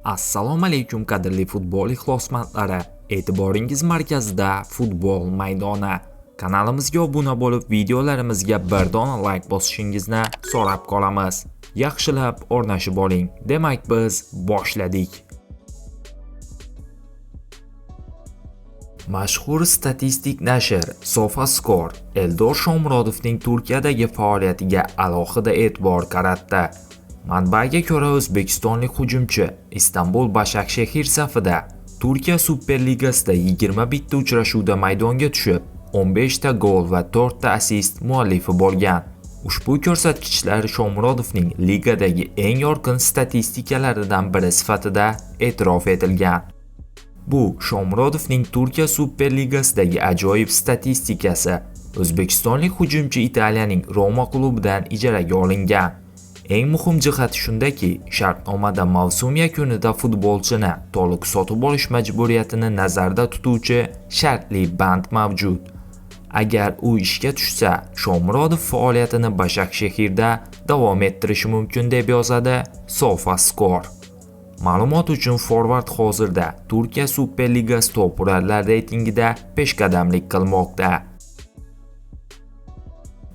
Assalomu alaykum qadrli futbol ixlosmandlari. E'tiboringiz markazida futbol maydoni. Kanalimizga obuna bo'lib, videolarimizga bir dona like bosishingizni so'rab qolamiz. Yaxshilab o'rnashib oling. Demak, biz boshladik. Mashhur statistik nashr SofaScore Eldor Shomurodovning Turkiyadagi faoliyatiga alohida e'tibor qaratdi. Manbaga ko'ra, o'zbekistonlik hujumchi Istanbul Başakşehir safida Turkiya Superligasida 21 ta uchrashuvda maydonga tushib, 15 ta gol va 4 ta assist muallifi bo'lgan. Ushbu ko'rsatkichlar Shomurodovning ligadagi eng yorqin statistikalaridan biri sifatida e'tirof etilgan. Bu Shomurodovning Turkiya Superligasidagi ajoyib statistikasi. O'zbekistonlik hujumchi Italiyaning Roma klubidan ijaraga olingan. Eng muhim jihati shundaki, shartnomada mavsum yakunida futbolchini to'liq sotib olish majburiyatini nazarda tutuvchi shartli band mavjud. Agar u ishga tushsa, Shomurodov faoliyatini Başakşehirda davom ettirishi mumkin deb yozadi SofaScore. Ma'lumot uchun, forvard hozirda Turkiya Superligasi top-urarlar reytingida peshqadamlik qilmoqda.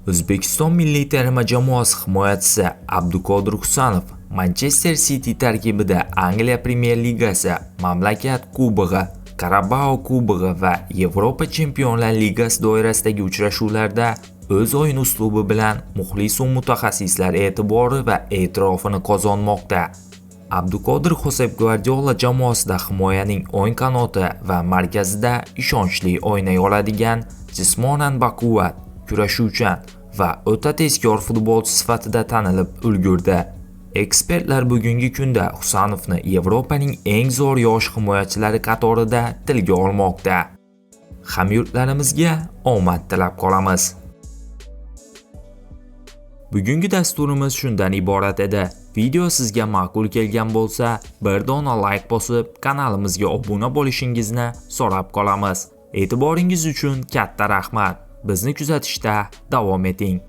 O'zbekiston milliy terma jamoasi himoyachisi Abduqodir Husanov Manchester City tarkibida Angliya Premyer Ligasi, Mamlakat Kubog'i, Qarabao Kubog'i va Yevropa Chempionlar Ligasi doirasidagi uchrashuvlarda o'z o'yin uslubi bilan muxlis va mutaxassislar e'tibori va e'tirofini qozonmoqda. Abduqodir Josep Guardiola jamoasida himoyaning o'ng qanoti va markazida ishonchli o'ynay oladigan, jismonan baquvvat, kurashuvchan va o'ta tezkor futbolchi sifatida tanilib ulgurdi. Ekspertlar bugungi kunda Husanovni Yevropaning eng zo'r yosh himoyachilari qatorida tilga olmoqda. Hamyurtlarimizga omad tilab qolamiz. Bugungi dasturimiz shundan iborat edi. Video sizga ma'qul kelgan bo'lsa, bir dona like bosib, kanalimizga obuna bo'lishingizni so'rab qolamiz. E'tiboringiz uchun katta rahmat. Bizni kuzatishda davom eting.